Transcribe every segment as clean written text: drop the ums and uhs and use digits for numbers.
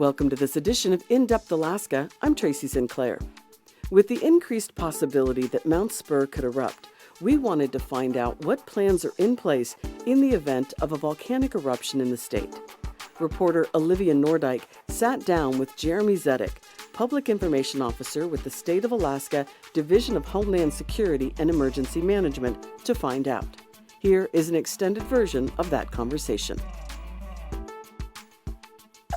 Welcome to this edition of In-Depth Alaska. I'm Tracy Sinclair. With the increased possibility that Mount Spur could erupt, we wanted to find out what plans are in place in the event of a volcanic eruption in the state. Reporter Olivia Nordyke sat down with Jeremy Zedek, Public Information Officer with the State of Alaska Division of Homeland Security and Emergency Management, to find out. Here is an extended version of that conversation.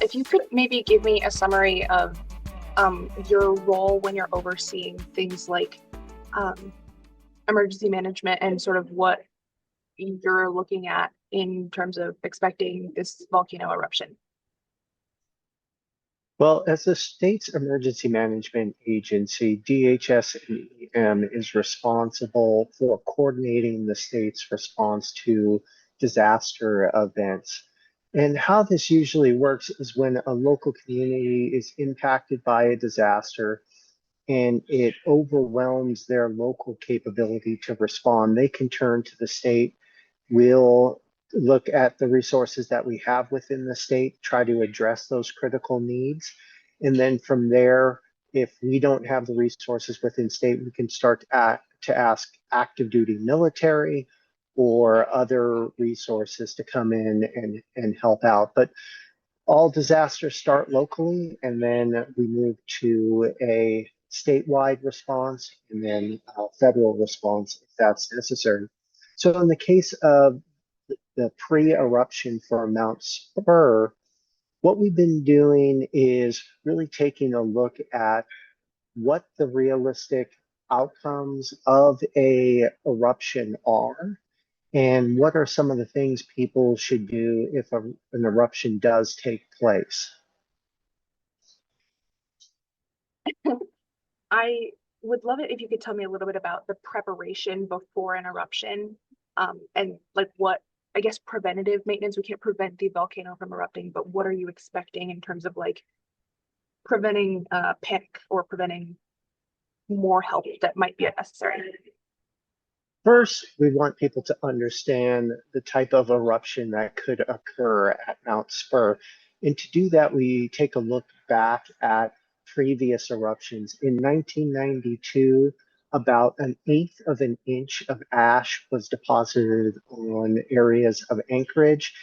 If you could maybe give me a summary of your role when you're overseeing things like emergency management and sort of what you're looking at in terms of expecting this volcano eruption. Well, as the state's emergency management agency, DHS-EM is responsible for coordinating the state's response to disaster events. And how this usually works is when a local community is impacted by a disaster and it overwhelms their local capability to respond, they can turn to the state. We'll look at the resources that we have within the state, try to address those critical needs. And then from there, if we don't have the resources within state, we can start to ask active duty military or other resources to come in and help out. But all disasters start locally, and then we move to a statewide response and then a federal response if that's necessary. So in the case of the pre-eruption for Mount Spur, what we've been doing is really taking a look at what the realistic outcomes of a eruption are, and what are some of the things people should do if an eruption does take place. I would love it if you could tell me a little bit about the preparation before an eruption, and like what, I guess, preventative maintenance. We can't prevent the volcano from erupting, but what are you expecting in terms of like preventing panic or preventing more help that might be necessary? First, we want people to understand the type of eruption that could occur at Mount Spur. And to do that, we take a look back at previous eruptions. In 1992, about 1/8 of an inch of ash was deposited on areas of Anchorage.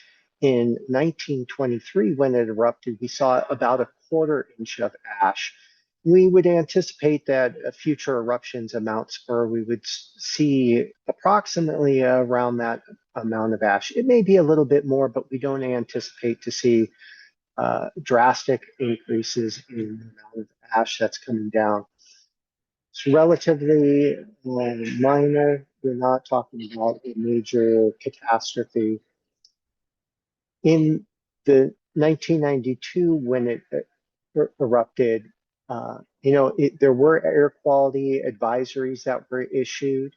In 1923, when it erupted, we saw about 1/4 inch of ash. We would anticipate that future eruptions at Mount Spur, we would see approximately around that amount of ash. It may be a little bit more, but we don't anticipate to see drastic increases in the amount of ash that's coming down. It's relatively minor. We're not talking about a major catastrophe. In the 1992, when it erupted, there were air quality advisories that were issued,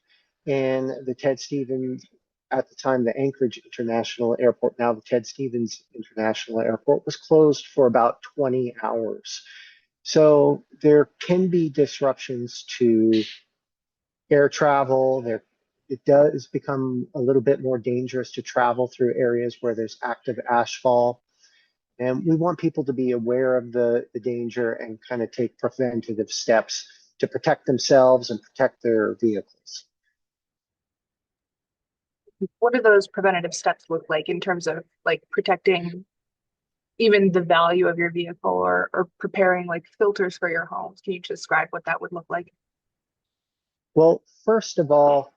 and the Ted Stevens, at the time, the Anchorage International Airport, now the Ted Stevens International Airport, was closed for about 20 hours. So there can be disruptions to air travel. It does become a little bit more dangerous to travel through areas where there's active ashfall. And we want people to be aware of the danger and kind of take preventative steps to protect themselves and protect their vehicles. What do those preventative steps look like in terms of like protecting even the value of your vehicle or preparing like filters for your homes? Can you describe what that would look like? Well, first of all,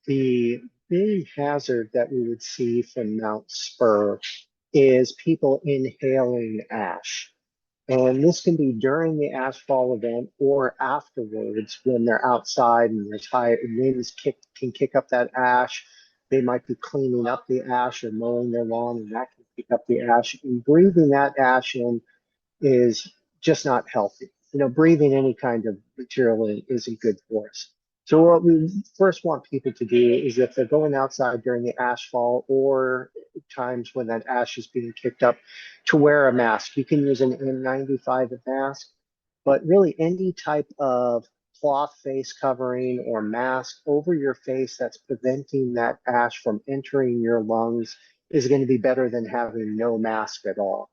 the big hazard that we would see from Mount Spur is people inhaling ash. And this can be during the ashfall event or afterwards when they're outside and there's high winds can kick up that ash. They might be cleaning up the ash or mowing their lawn, and that can pick up the ash. And breathing that ash in is just not healthy. Breathing any kind of material in isn't good for us. So what we first want people to do is, if they're going outside during the ashfall or times when that ash is being kicked up, to wear a mask. You can use an N95 mask, but really any type of cloth face covering or mask over your face that's preventing that ash from entering your lungs is going to be better than having no mask at all.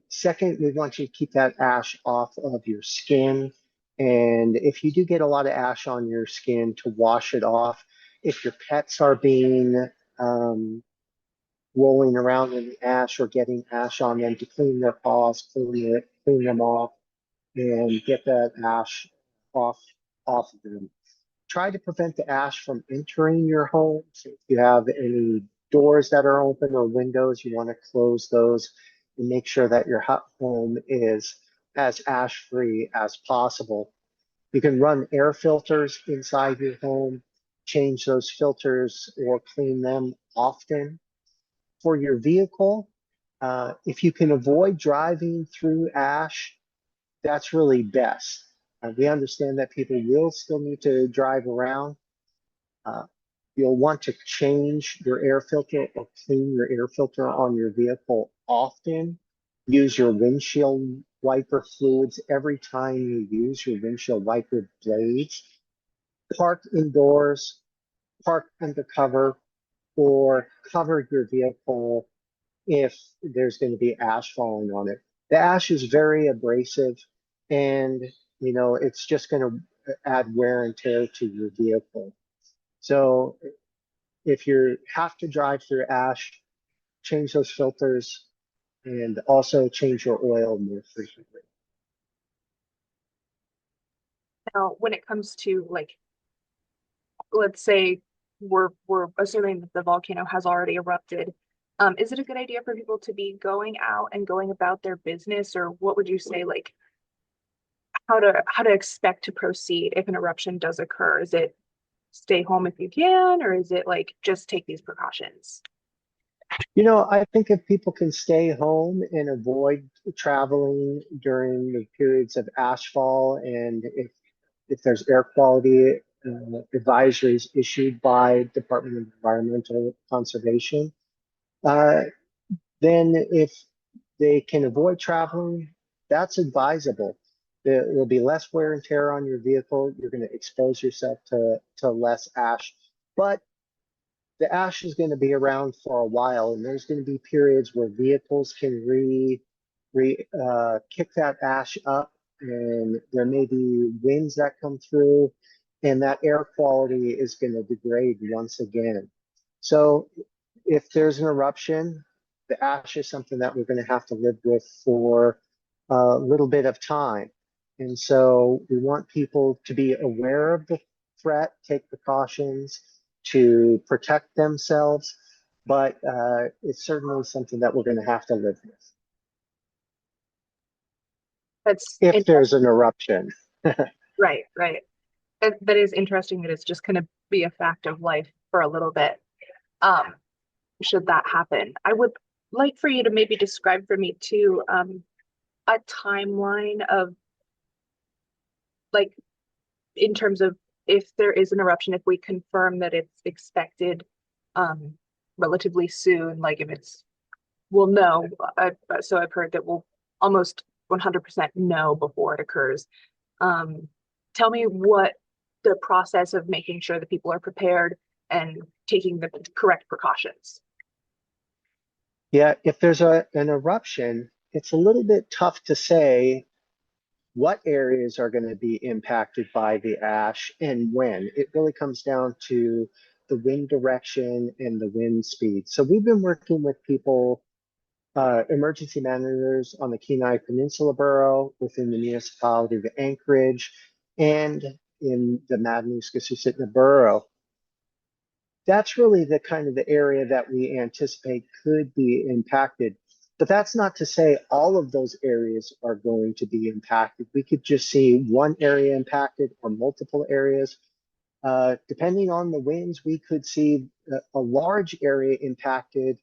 Second, we want you to keep that ash off of your skin. And if you do get a lot of ash on your skin, to wash it off. If your pets are being rolling around in the ash or getting ash on them, to clean their paws, clean them off, and get that ash off off of them. Try to prevent the ash from entering your home. So if you have any doors that are open or windows, you want to close those and make sure that your home is as ash free as possible. You can run air filters inside your home, change those filters or clean them often. For your vehicle, if you can avoid driving through ash, that's really best. We understand that people will still need to drive around. Uh, you'll want to change your air filter or clean your air filter on your vehicle often. Use your windshield wiper fluids every time you use your windshield wiper blades. Park indoors, park under cover, or cover your vehicle if there's going to be ash falling on it. The ash is very abrasive, and it's just going to add wear and tear to your vehicle. So if you have to drive through ash, change those filters and also change your oil more frequently. Now, when it comes to like, let's say we're assuming that the volcano has already erupted, is it a good idea for people to be going out and going about their business, or what would you say, like how to expect to proceed if an eruption does occur? Is it stay home if you can, or is it like just take these precautions? I think if people can stay home and avoid traveling during the periods of ashfall, and if there's air quality advisories issued by Department of Environmental Conservation, uh, then if they can avoid traveling, that's advisable. There will be less wear and tear on your vehicle. You're going to expose yourself to less ash, but the ash is going to be around for a while, and there's going to be periods where vehicles can kick that ash up, and there may be winds that come through, and that air quality is going to degrade once again. So if there's an eruption, the ash is something that we're going to have to live with for a little bit of time. And so we want people to be aware of the threat, take precautions to protect themselves, but it's certainly something that we're going to have to live with That's if there's interesting. an eruption. Right, right. That is interesting that it's just going to be a fact of life for a little bit. Um, should that happen, I would like for you to maybe describe for me too, a timeline of like in terms of if there is an eruption, if we confirm that it's expected um relatively soon, like if it's we'll know. So I've heard that we'll almost 100% know before it occurs. Um, tell me what the process of making sure that people are prepared and taking the correct precautions. Yeah, if there's an eruption, it's a little bit tough to say what areas are going to be impacted by the ash and when. It really comes down to the wind direction and the wind speed. So we've been working with people, emergency managers on the Kenai Peninsula Borough, within the municipality of Anchorage, and in the Matanuska-Susitna Borough. That's really the kind of the area that we anticipate could be impacted. But that's not to say all of those areas are going to be impacted. We could just see one area impacted or multiple areas. Depending on the winds, we could see a large area impacted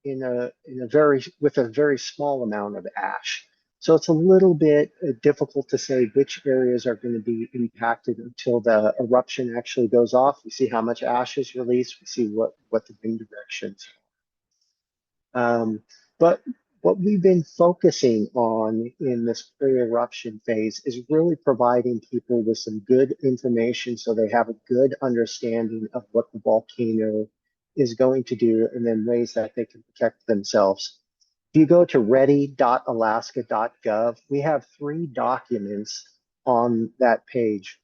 with a very small amount of ash. So it's a little bit difficult to say which areas are going to be impacted until the eruption actually goes off. We see how much ash is released. We see what the wind directions are. But what we've been focusing on in this pre-eruption phase is really providing people with some good information so they have a good understanding of what the volcano is going to do, and then ways that they can protect themselves. If you go to ready.alaska.gov, we have 3 documents on that page.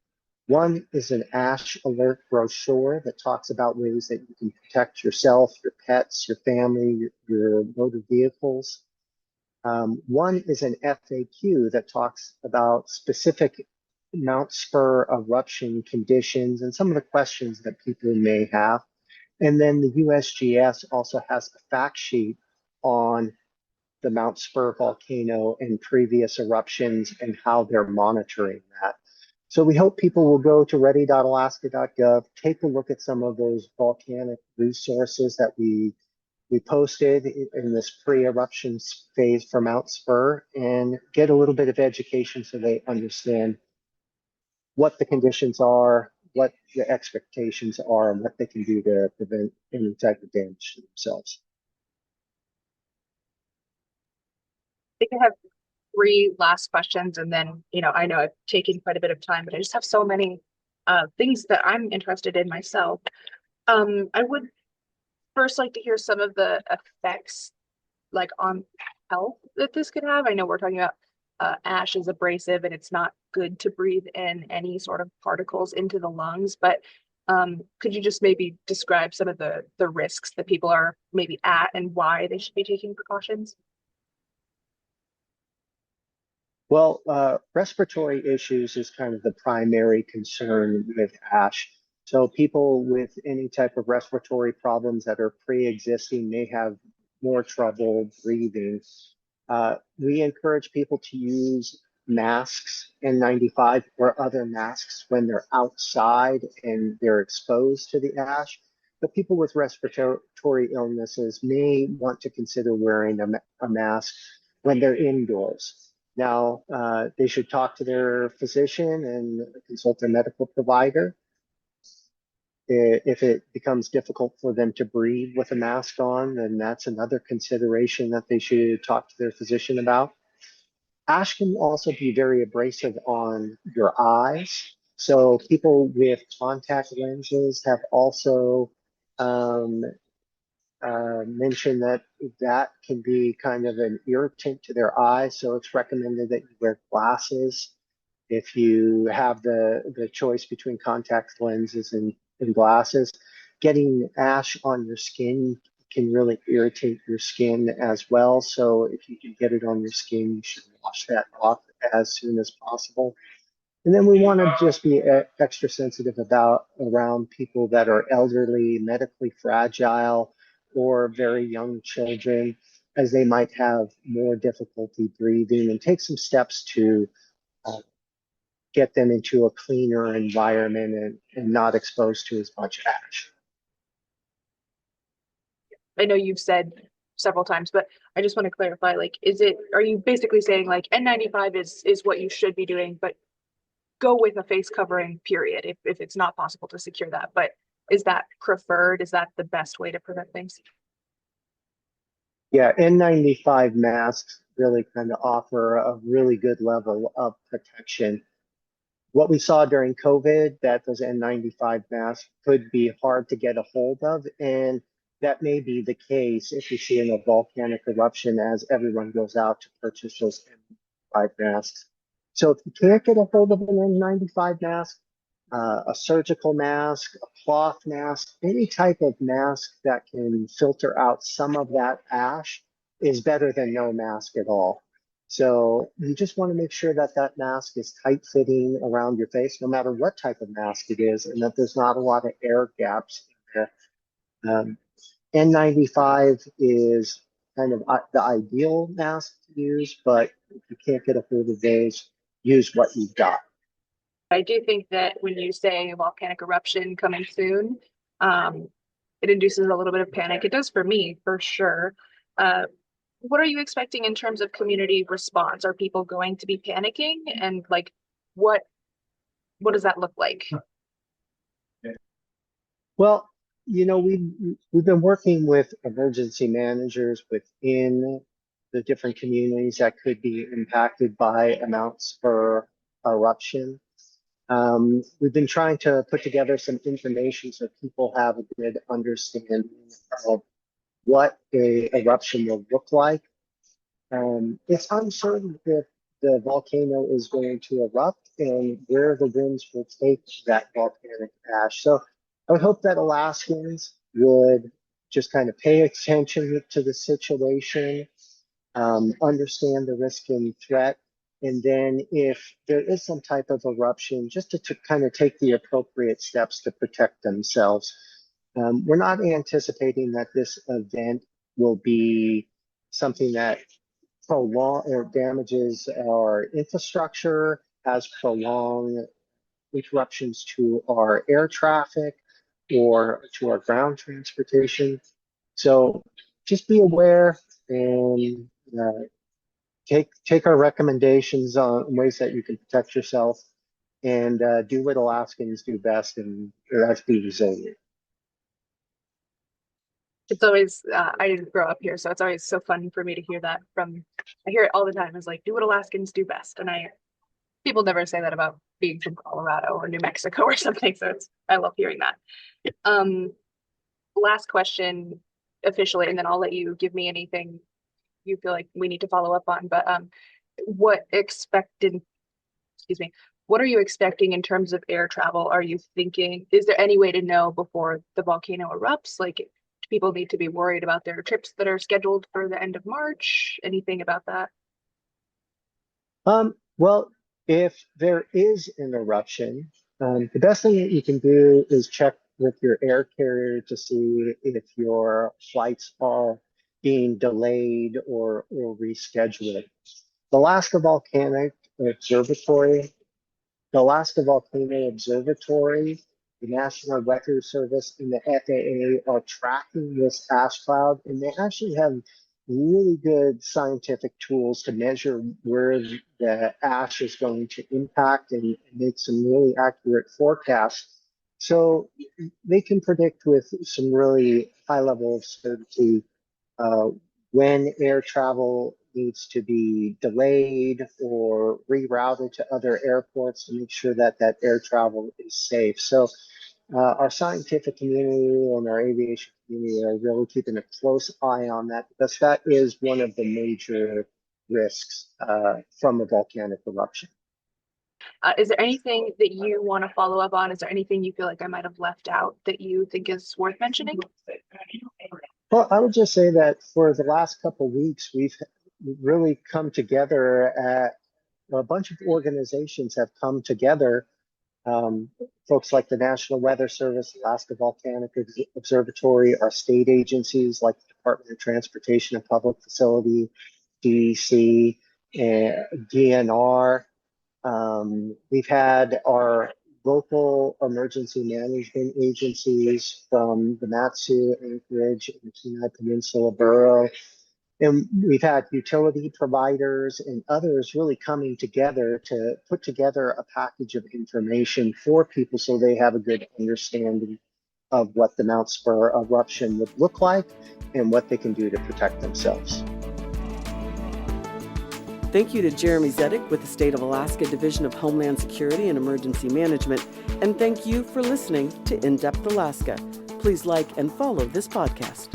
One is an ash alert brochure that talks about ways that you can protect yourself, your pets, your family, your motor vehicles. One is an FAQ that talks about specific Mount Spur eruption conditions and some of the questions that people may have. And then the USGS also has a fact sheet on the Mount Spur volcano and previous eruptions and how they're monitoring that. So we hope people will go to ready.alaska.gov, take a look at some of those volcanic resources that we posted in this pre-eruption phase for Mount Spur and get a little bit of education so they understand what the conditions are, what the expectations are, and what they can do to prevent any type of damage to themselves. I think I have 3 last questions, and then, I know I've taken quite a bit of time, but I just have so many things that I'm interested in myself. I would first like to hear some of the effects, like on health, that this could have. I know we're talking about ash is abrasive and it's not good to breathe in any sort of particles into the lungs, but could you just maybe describe some of the risks that people are maybe at and why they should be taking precautions? Well, respiratory issues is kind of the primary concern with ash. So people with any type of respiratory problems that are pre-existing may have more trouble breathing. We encourage people to use masks, N95 or other masks when they're outside and they're exposed to the ash. But people with respiratory illnesses may want to consider wearing a mask when they're indoors. Now, they should talk to their physician and consult their medical provider. If it becomes difficult for them to breathe with a mask on, then that's another consideration that they should talk to their physician about. Ash can also be very abrasive on your eyes. So people with contact lenses have also um, mentioned that that can be kind of an irritant to their eyes. So it's recommended that you wear glasses if you have the choice between contact lenses and glasses. Getting ash on your skin can really irritate your skin as well. So if you can get it on your skin, you should wash that off as soon as possible. And then we want to just be extra sensitive about around people that are elderly, medically fragile, or very young children, as they might have more difficulty breathing, and take some steps to uh, get them into a cleaner environment and not exposed to as much ash. I know you've said several times, but I just want to clarify, like, are you basically saying like N95 is what you should be doing, but go with a face covering, period, if it's not possible to secure that? But is that preferred? Is that the best way to prevent things? Yeah, N95 masks really kind of offer a really good level of protection. What we saw during COVID, that those N95 masks could be hard to get a hold of, and that may be the case if you see in a volcanic eruption as everyone goes out to purchase those N95 masks. So if you can't get a hold of an N95 mask, a surgical mask, a cloth mask, any type of mask that can filter out some of that ash is better than no mask at all. So you just want to make sure that that mask is tight fitting around your face, no matter what type of mask it is, and that there's not a lot of air gaps in there. N95 is kind of the ideal mask to use, but if you can't get a hold of those, use what you've got. I do think that when you say a volcanic eruption coming soon, um, it induces a little bit of panic. It does for me, for sure. Uh, what are you expecting in terms of community response? Are people going to be panicking? And like, what what does that look like? Well, we've been working with emergency managers within the different communities that could be impacted by a Mount Spur eruption. We've been trying to put together some information so people have a good understanding of what a eruption will look like. It's uncertain if the volcano is going to erupt and where the winds will take that volcanic ash. So I would hope that Alaskans would just kind of pay attention to the situation, understand the risk and threat, and then if there is some type of eruption, just to kind of take the appropriate steps to protect themselves. We're not anticipating that this event will be something that prolong or damages our infrastructure, has prolonged interruptions to our air traffic or to our ground transportation. So just be aware and take our recommendations on ways that you can protect yourself and do what Alaskans do best, and that's be resilient. It's always, I didn't grow up here, so it's always so fun for me to hear that from, I hear it all the time, is like, do what Alaskans do best. And people never say that about being from Colorado or New Mexico or something. So I love hearing that. Last question officially, and then I'll let you give me anything you feel like we need to follow up on. But what are you expecting in terms of air travel? Are you thinking, is there any way to know before the volcano erupts? Like, do people need to be worried about their trips that are scheduled for the end of March? Anything about that? Well, if there is an eruption, the best thing that you can do is check with your air carrier to see if your flights are being delayed or rescheduled. The Alaska Volcano Observatory, the National Weather Service, and the FAA are tracking this ash cloud, and they actually have really good scientific tools to measure where the ash is going to impact and make some really accurate forecasts. So they can predict with some really high level of certainty when air travel needs to be delayed or rerouted to other airports to make sure that that air travel is safe. So our scientific community and our aviation community are really keeping a close eye on that, because that is one of the major risks from a volcanic eruption. Is there anything that you want to follow up on? Is there anything you feel like I might have left out that you think is worth mentioning? Well, I would just say that for the last couple of weeks, we've really come together at a bunch of organizations have come together. Folks like the National Weather Service, Alaska Volcanic Observatory, our state agencies like the Department of Transportation and Public Facility, DEC, and DNR. We've had our local emergency management agencies from the Mat-Su, Anchorage, and Kenai Peninsula Borough. And we've had utility providers and others really coming together to put together a package of information for people so they have a good understanding of what the Mount Spur eruption would look like and what they can do to protect themselves. Thank you to Jeremy Zedek with the State of Alaska Division of Homeland Security and Emergency Management. And thank you for listening to In Depth Alaska. Please like and follow this podcast.